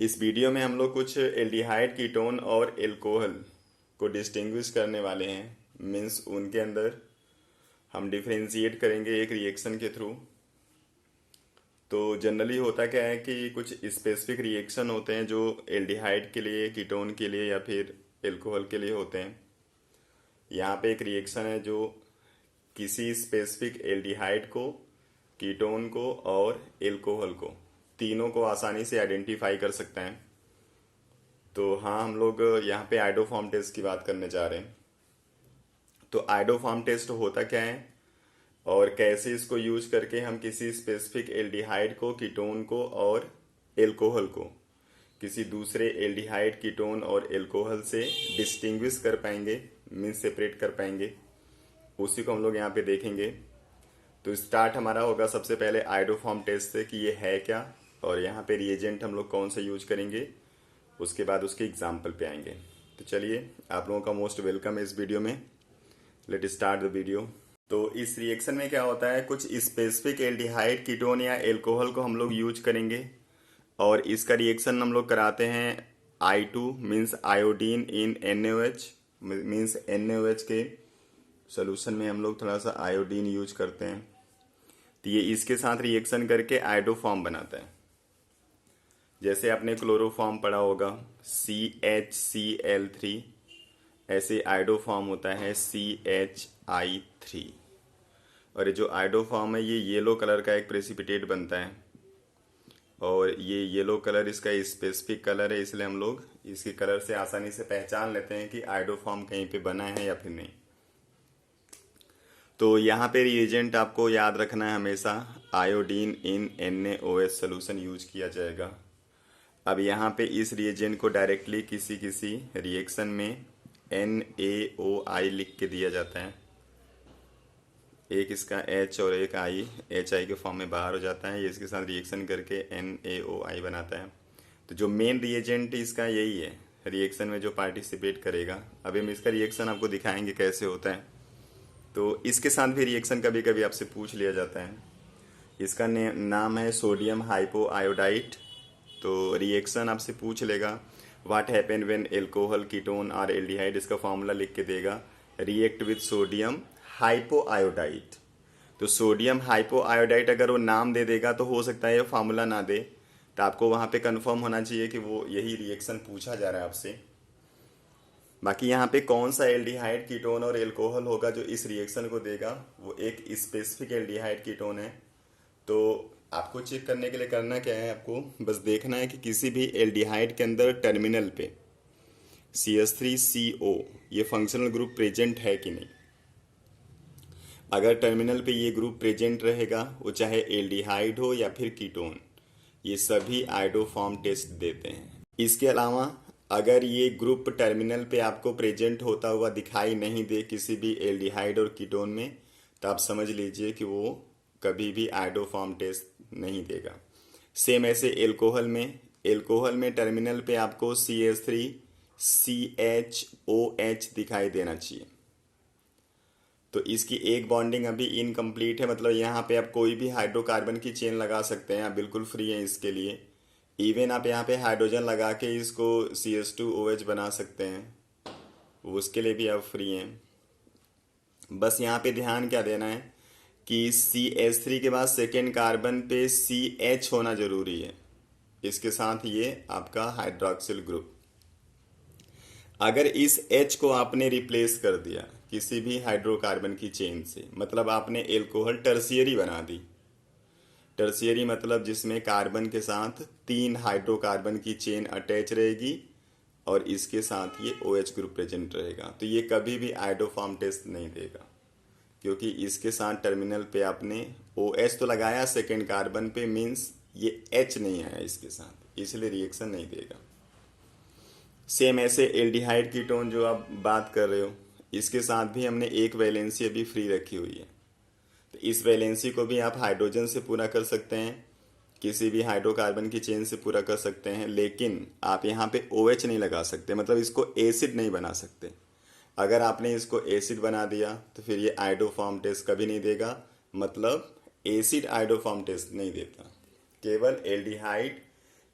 इस वीडियो में हम लोग कुछ एल्डिहाइड कीटोन और एल्कोहल को डिस्टिंग्विश करने वाले हैं। मीन्स उनके अंदर हम डिफरेंशिएट करेंगे एक रिएक्शन के थ्रू। तो जनरली होता क्या है कि कुछ स्पेसिफिक रिएक्शन होते हैं जो एल्डिहाइड के लिए, कीटोन के लिए या फिर एल्कोहल के लिए होते हैं। यहाँ पे एक रिएक्शन है जो किसी स्पेसिफिक एल्डिहाइड को, कीटोन को और एल्कोहल को, तीनों को आसानी से आइडेंटिफाई कर सकते हैं। तो हाँ, हम लोग यहाँ पे आइडोफॉर्म टेस्ट की बात करने जा रहे हैं। तो आइडोफॉर्म टेस्ट होता क्या है और कैसे इसको यूज करके हम किसी स्पेसिफिक एल्डिहाइड को, कीटोन को और एल्कोहल को किसी दूसरे एल्डिहाइड, कीटोन और एल्कोहल से डिस्टिंग्विश कर पाएंगे, मीन्स सेपरेट कर पाएंगे, उसी को हम लोग यहाँ पे देखेंगे। तो स्टार्ट हमारा होगा सबसे पहले आइडोफॉर्म टेस्ट से कि ये है क्या और यहाँ पे रिएजेंट हम लोग कौन सा यूज करेंगे, उसके बाद उसके एग्जाम्पल पे आएंगे। तो चलिए, आप लोगों का मोस्ट वेलकम है इस वीडियो में। Let start the video. तो इस रिएक्शन में क्या होता है, कुछ स्पेसिफिक एल्डिहाइड, कीटोन या एल्कोहल को हम लोग यूज करेंगे और इसका रिएक्शन हम लोग कराते हैं I2 मीन्स आयोडीन इन NaOH मीन्स NaOH के सोल्यूशन में हम लोग थोड़ा सा आयोडीन यूज करते हैं। तो ये इसके साथ रिएक्शन करके आइडोफॉर्म बनाता है। जैसे आपने क्लोरोफॉर्म पढ़ा होगा CHCl3, ऐसे आइडोफॉर्म होता है CHI3। और ये जो आइडोफॉर्म है ये येलो कलर का एक प्रेसिपिटेट बनता है और ये येलो कलर इसका स्पेसिफिक कलर है, इसलिए हम लोग इसके कलर से आसानी से पहचान लेते हैं कि आइडोफॉर्म कहीं पे बना है या फिर नहीं। तो यहाँ पे रिएजेंट आपको याद रखना है, हमेशा आयोडीन इन NaOH सोल्यूशन यूज किया जाएगा। अब यहाँ पे इस रिएजेंट को डायरेक्टली किसी किसी रिएक्शन में NaOI लिख के दिया जाता है। एक इसका H और एक I, HI के फॉर्म में बाहर हो जाता है। ये इसके साथ रिएक्शन करके NaOI बनाता है। तो जो मेन रिएजेंट इसका यही है, रिएक्शन में जो पार्टिसिपेट करेगा। अभी हम इसका रिएक्शन आपको दिखाएंगे कैसे होता है। तो इसके साथ भी रिएक्शन कभी कभी आपसे पूछ लिया जाता है। इसका नाम है सोडियम हाइपोआयोडाइट। तो रिएक्शन आपसे पूछ लेगा what happen when alcohol, ketone और एल्डिहाइड, इसका फॉर्मूला लिख के देगा, रिएक्ट विद सोडियम हाइपोआयोडाइट। तो सोडियम हाइपोआयोडाइट अगर वो नाम दे देगा तो हो सकता है ये फार्मूला ना दे, तो आपको वहाँ पे कंफर्म होना चाहिए कि वो यही रिएक्शन पूछा जा रहा है आपसे। बाकी यहाँ पे कौन सा एल्डिहाइड, कीटोन और एल्कोहल होगा जो इस रिएक्शन को देगा, वो एक स्पेसिफिक एल्डिहाइड, कीटोन है। तो आपको चेक करने के लिए करना क्या है, आपको बस देखना है कि किसी भी एल्डिहाइड के अंदर टर्मिनल पे CH3CO ये फंक्शनल ग्रुप प्रेजेंट है कि नहीं। अगर टर्मिनल पे ये ग्रुप प्रेजेंट रहेगा, वो चाहे एल्डिहाइड हो या फिर कीटोन, ये सभी आइडोफॉर्म टेस्ट देते हैं। इसके अलावा अगर ये ग्रुप टर्मिनल पे आपको प्रेजेंट होता हुआ दिखाई नहीं दे किसी भी एल्डिहाइड और कीटोन में, तो आप समझ लीजिए कि वो कभी भी आइडोफॉर्म टेस्ट नहीं देगा। सेम ऐसे एल्कोहल में टर्मिनल पे आपको CH3CHOH दिखाई देना चाहिए। तो इसकी एक बॉन्डिंग अभी इनकम्प्लीट है, मतलब यहाँ पे आप कोई भी हाइड्रोकार्बन की चेन लगा सकते हैं, आप बिल्कुल फ्री हैं इसके लिए। इवन आप यहाँ पे हाइड्रोजन लगा के इसको CH2OH बना सकते हैं, उसके लिए भी आप फ्री हैं। बस यहाँ पे ध्यान क्या देना है कि CH3 के बाद सेकेंड कार्बन पे CH होना जरूरी है, इसके साथ ये आपका हाइड्रोक्सिल ग्रुप। अगर इस H को आपने रिप्लेस कर दिया किसी भी हाइड्रोकार्बन की चेन से, मतलब आपने एल्कोहल टर्शियरी बना दी। टर्शियरी मतलब जिसमें कार्बन के साथ 3 हाइड्रोकार्बन की चेन अटैच रहेगी और इसके साथ ये OH ग्रुप प्रेजेंट रहेगा। तो ये कभी भी आइडोफॉर्म टेस्ट नहीं देगा, क्योंकि इसके साथ टर्मिनल पे आपने OH तो लगाया सेकेंड कार्बन पे, मीन्स ये H नहीं आया इसके साथ, इसलिए रिएक्शन नहीं देगा। सेम ऐसे एल्डिहाइड कीटोन जो आप बात कर रहे हो, इसके साथ भी हमने एक वैलेंसी अभी फ्री रखी हुई है। तो इस वैलेंसी को भी आप हाइड्रोजन से पूरा कर सकते हैं, किसी भी हाइड्रोकार्बन की चेन से पूरा कर सकते हैं, लेकिन आप यहाँ पे OH नहीं लगा सकते, मतलब इसको एसिड नहीं बना सकते। अगर आपने इसको एसिड बना दिया तो फिर ये आइडोफॉर्म टेस्ट कभी नहीं देगा, मतलब एसिड आइडोफॉर्म टेस्ट नहीं देता। केवल एल्डिहाइड,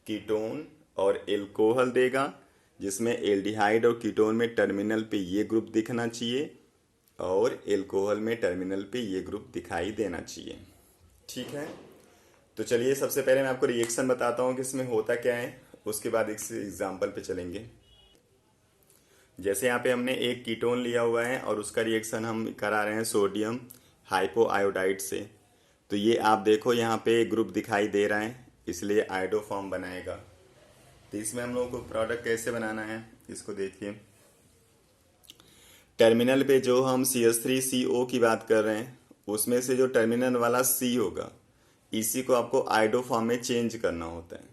कीटोन और एल्कोहल देगा जिसमें एल्डिहाइड और कीटोन में टर्मिनल पे ये ग्रुप दिखना चाहिए और एल्कोहल में टर्मिनल पे ये ग्रुप दिखाई देना चाहिए। ठीक है, तो चलिए सबसे पहले मैं आपको रिएक्शन बताता हूँ कि इसमें होता क्या है, उसके बाद एक एग्जाम्पल पे चलेंगे। जैसे यहाँ पे हमने एक कीटोन लिया हुआ है और उसका रिएक्शन हम करा रहे हैं सोडियम हाइपोआयोडाइड से, तो ये आप देखो यहाँ पे ग्रुप दिखाई दे रहा है, इसलिए आयोडो फॉर्म बनाएगा। तो इसमें हम लोगों को प्रोडक्ट कैसे बनाना है इसको देखिए। टर्मिनल पे जो हम CH3CO की बात कर रहे हैं उसमें से जो टर्मिनल वाला C होगा इसी को आपको आयोडो फॉर्म में चेंज करना होता है।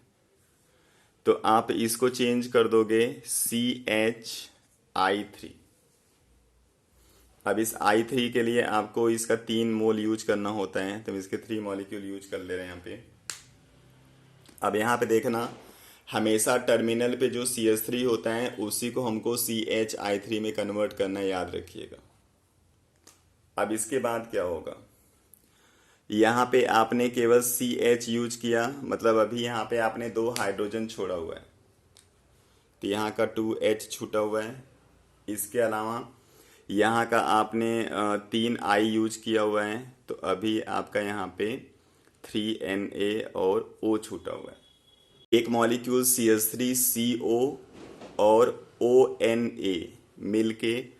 तो आप इसको चेंज कर दोगे CHI3। अब इस I3 के लिए आपको इसका 3 मोल यूज करना होता है, तो इसके 3 मॉलिक्यूल यूज कर ले रहे हैं यहाँ पे। अब यहाँ पे देखना, हमेशा टर्मिनल पे जो CH3 होता है उसी को हमको CHI3 में कन्वर्ट करना, याद रखिएगा। अब इसके बाद क्या होगा, यहाँ पे आपने केवल CH यूज किया, मतलब अभी यहाँ पे आपने 2 हाइड्रोजन छोड़ा हुआ है, तो यहाँ का 2H छूटा हुआ है। इसके अलावा यहाँ का आपने 3 I यूज किया हुआ है, तो अभी आपका यहाँ पे 3Na और O छूटा हुआ है। एक मॉलिक्यूल CH3CO और ONA मिलके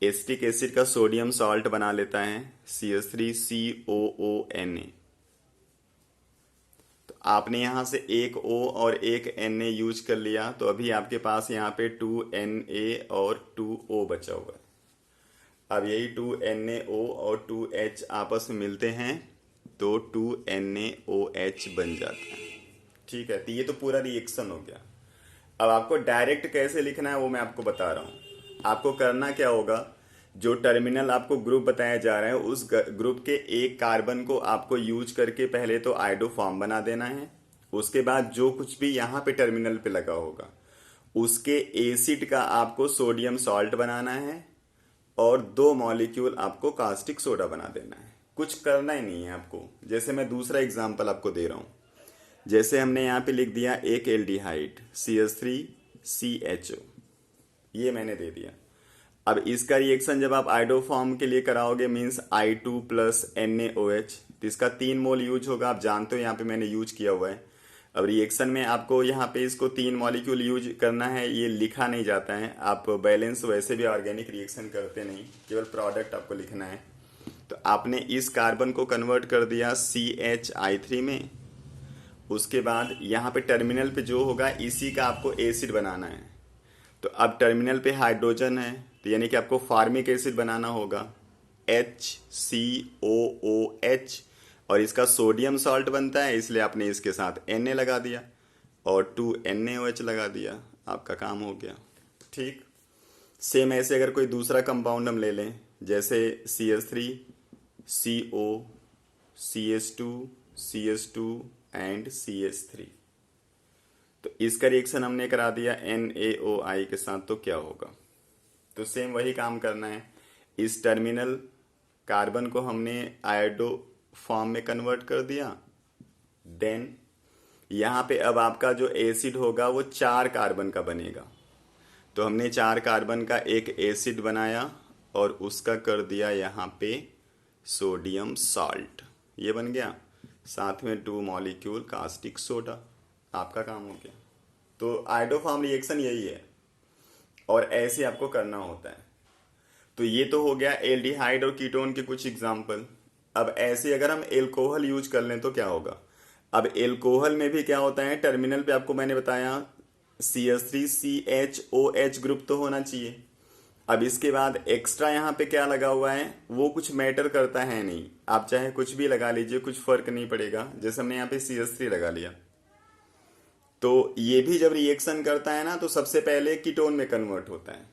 एसिटिक एसिड का सोडियम सॉल्ट बना लेता है CH3COONA। तो आपने यहाँ से एक O और एक Na यूज कर लिया, तो अभी आपके पास यहाँ पे 2Na और 2O बचा हुआ है। अब यही 2NaO और 2H आपस में मिलते हैं तो 2NaOH बन जाता है। ठीक है, तो ये तो पूरा रिएक्शन हो गया। अब आपको डायरेक्ट कैसे लिखना है वो मैं आपको बता रहा हूँ। आपको करना क्या होगा, जो टर्मिनल आपको ग्रुप बताया जा रहा है उस ग्रुप के एक कार्बन को आपको यूज करके पहले तो आयोडो फॉर्म बना देना है। उसके बाद जो कुछ भी यहाँ पे टर्मिनल पे लगा होगा उसके एसिड का आपको सोडियम सॉल्ट बनाना है और 2 मॉलिक्यूल आपको कास्टिक सोडा बना देना है। कुछ करना ही नहीं है आपको। जैसे मैं दूसरा एग्जाम्पल आपको दे रहा हूँ, जैसे हमने यहाँ पे लिख दिया एक एल्डिहाइड CH3CHO, ये मैंने दे दिया। अब इसका रिएक्शन जब आप आयोडो फॉर्म के लिए कराओगे मीन्स I2 प्लस NaOH, तो इसका 3 मोल यूज होगा। आप जानते हो यहाँ पे मैंने यूज किया हुआ है। अब रिएक्शन में आपको यहाँ पे इसको 3 मॉलिक्यूल यूज करना है, ये लिखा नहीं जाता है। आप बैलेंस वैसे भी ऑर्गेनिक रिएक्शन करते नहीं, केवल प्रोडक्ट आपको लिखना है। तो आपने इस कार्बन को कन्वर्ट कर दिया CHI3 में। उसके बाद यहाँ पे टर्मिनल पे जो होगा इसी का आपको एसिड बनाना है। तो अब टर्मिनल पे हाइड्रोजन है, तो यानी कि आपको फार्मिक एसिड बनाना होगा HCOOH, और इसका सोडियम सॉल्ट बनता है, इसलिए आपने इसके साथ Na लगा दिया और 2NaOH लगा दिया, आपका काम हो गया। ठीक, सेम ऐसे अगर कोई दूसरा कंपाउंड हम ले लें, जैसे CH3CO CH2 एंड CH3, तो इसका रिएक्शन हमने करा दिया NaOI के साथ, तो क्या होगा, तो सेम वही काम करना है। इस टर्मिनल कार्बन को हमने आयोडो फॉर्म में कन्वर्ट कर दिया। देन यहाँ पे अब आपका जो एसिड होगा वो 4 कार्बन का बनेगा, तो हमने 4 कार्बन का एक एसिड बनाया और उसका कर दिया यहाँ पे सोडियम सॉल्ट, ये बन गया। साथ में 2 मॉलिक्यूल कास्टिक सोडा, आपका काम हो गया। तो आयोडो फॉर्म रिएक्शन यही है और ऐसे आपको करना होता है। तो ये तो हो गया एल्डिहाइड और कीटोन के कुछ एग्जाम्पल। अब ऐसे अगर हम एल्कोहल यूज कर लें तो क्या होगा। अब एल्कोहल में भी क्या होता है, टर्मिनल पे आपको मैंने बताया CH3CHOH ग्रुप तो होना चाहिए। अब इसके बाद एक्स्ट्रा यहाँ पे क्या लगा हुआ है वो कुछ मैटर करता है नहीं, आप चाहे कुछ भी लगा लीजिए, कुछ फर्क नहीं पड़ेगा। जैसे हमने यहाँ पे CH3 लगा लिया, तो ये भी जब रिएक्शन करता है ना तो सबसे पहले कीटोन में कन्वर्ट होता है।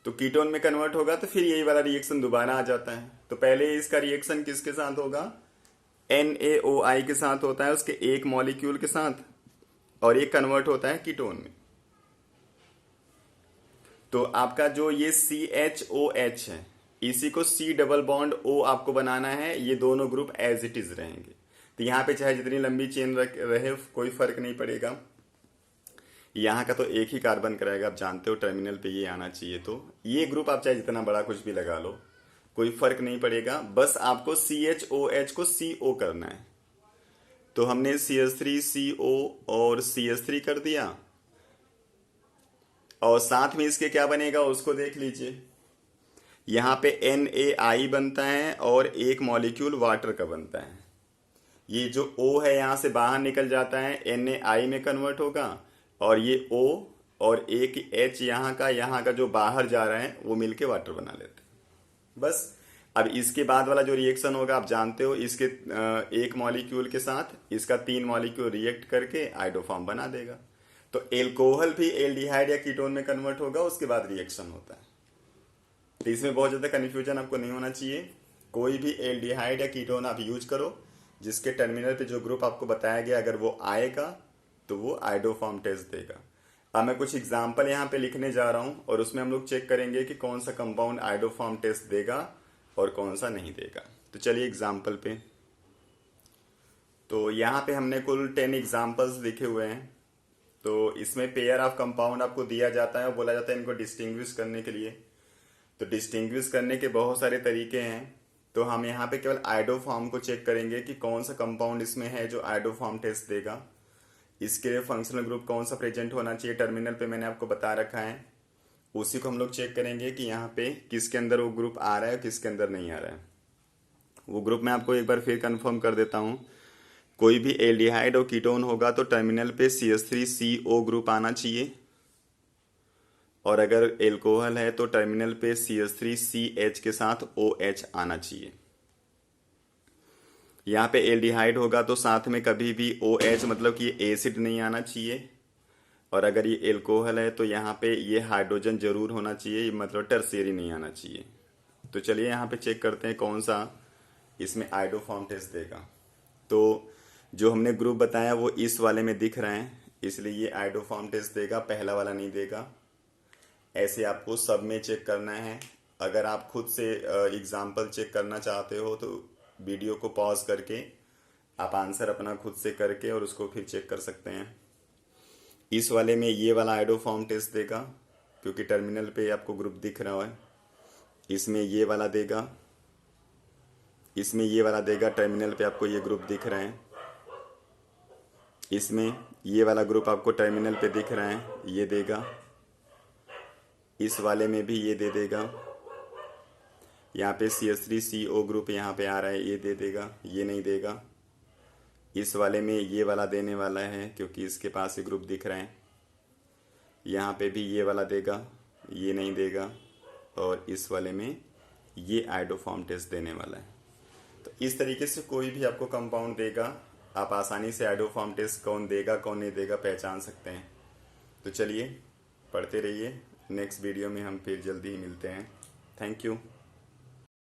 तो कीटोन में कन्वर्ट होगा तो फिर यही वाला रिएक्शन दोबारा आ जाता है। तो पहले इसका रिएक्शन किसके साथ होगा, NaOI के साथ होता है, उसके एक मॉलिक्यूल के साथ, और ये कन्वर्ट होता है कीटोन में। तो आपका जो ये CHOH है इसी को C डबल बॉन्ड O आपको बनाना है, ये दोनों ग्रुप एज इट इज रहेंगे। तो यहाँ पे चाहे जितनी लंबी चेन रहे कोई फर्क नहीं पड़ेगा। यहाँ का तो एक ही कार्बन कराएगा, आप जानते हो टर्मिनल पे ये आना चाहिए। तो ये ग्रुप आप चाहे जितना बड़ा कुछ भी लगा लो, कोई फर्क नहीं पड़ेगा, बस आपको CHOH को CO करना है। तो हमने CH3CO और CH3 कर दिया, और साथ में इसके क्या बनेगा उसको देख लीजिए। यहाँ पे NaI बनता है और एक मॉलिक्यूल वाटर का बनता है। ये जो O है यहाँ से बाहर निकल जाता है, NaI में कन्वर्ट होगा, और ये O और एक H यहाँ का जो बाहर जा रहा है वो मिलके वाटर बना लेते हैं। बस अब इसके बाद वाला जो रिएक्शन होगा आप जानते हो, इसके एक मॉलिक्यूल के साथ इसका 3 मॉलिक्यूल रिएक्ट करके आइडोफॉर्म बना देगा। तो एल्कोहल भी एल्डिहाइड या कीटोन में कन्वर्ट होगा, उसके बाद रिएक्शन होता है। तो इसमें बहुत ज़्यादा कन्फ्यूजन आपको नहीं होना चाहिए। कोई भी एल्डिहाइड या कीटोन आप यूज करो जिसके टर्मिनल पे जो ग्रुप आपको बताया गया अगर वो आएगा तो वो आइडोफॉर्म टेस्ट देगा। अब मैं कुछ एग्जाम्पल यहाँ पे लिखने जा रहा हूँ और उसमें हम लोग चेक करेंगे कि कौन सा कंपाउंड आइडोफॉर्म टेस्ट देगा और कौन सा नहीं देगा। तो चलिए एग्जाम्पल पे, तो यहाँ पे हमने कुल 10 एग्जाम्पल्स लिखे हुए हैं। तो इसमें पेयर ऑफ कंपाउंड आपको दिया जाता है और बोला जाता है इनको डिस्टिंग्विश करने के लिए। तो डिस्टिंग्विश करने के बहुत सारे तरीके हैं। तो हम यहाँ पे केवल आइडोफॉर्म को चेक करेंगे कि कौन सा कंपाउंड इसमें है जो आइडोफॉर्म टेस्ट देगा। इसके लिए फंक्शनल ग्रुप कौन सा प्रेजेंट होना चाहिए टर्मिनल पे मैंने आपको बता रखा है, उसी को हम लोग चेक करेंगे कि यहाँ पे किसके अंदर वो ग्रुप आ रहा है किसके अंदर नहीं आ रहा है। वो ग्रुप मैं आपको एक बार फिर कंफर्म कर देता हूँ। कोई भी एल्डिहाइड और कीटोन होगा तो टर्मिनल पे CH3CO ग्रुप आना चाहिए, और अगर एल्कोहल है तो टर्मिनल पे CH3CH के साथ OH आना चाहिए। यहाँ पे एल्डिहाइड होगा तो साथ में कभी भी OH मतलब कि एसिड नहीं आना चाहिए, और अगर ये एल्कोहल है तो यहाँ पे ये हाइड्रोजन जरूर होना चाहिए, मतलब टर्शियरी नहीं आना चाहिए। तो चलिए यहाँ पे चेक करते हैं कौन सा इसमें आइडोफॉर्म टेस्ट देगा। तो जो हमने ग्रुप बताया वो इस वाले में दिख रहे हैं, इसलिए ये आइडोफॉर्म टेस्ट देगा, पहला वाला नहीं देगा। ऐसे आपको सब में चेक करना है। अगर आप खुद से एग्जाम्पल चेक करना चाहते हो तो वीडियो को पॉज करके आप आंसर अपना खुद से करके और उसको फिर चेक कर सकते हैं। इस वाले में ये वाला आइडोफॉर्म टेस्ट देगा क्योंकि टर्मिनल पे आपको ग्रुप दिख रहा है। इसमें ये वाला देगा, इसमें ये वाला देगा, टर्मिनल पे आपको ये ग्रुप दिख रहे हैं। इसमें ये वाला ग्रुप आपको टर्मिनल पे दिख रहा है, ये देगा। इस वाले में भी ये दे देगा। यहाँ पे CH3CO ग्रुप यहाँ पे आ रहा है, ये दे देगा, ये नहीं देगा। इस वाले में ये वाला देने वाला है क्योंकि इसके पास ये ग्रुप दिख रहे हैं। यहाँ पे भी ये वाला देगा, ये नहीं देगा, और इस वाले में ये आइडोफॉर्म टेस्ट देने वाला है। तो इस तरीके से कोई भी आपको कंपाउंड देगा, आप आसानी से आइडोफॉर्म टेस्ट कौन देगा कौन नहीं देगा पहचान सकते हैं। तो चलिए पढ़ते रहिए, नेक्स्ट वीडियो में हम फिर जल्दी ही मिलते हैं। Thank you.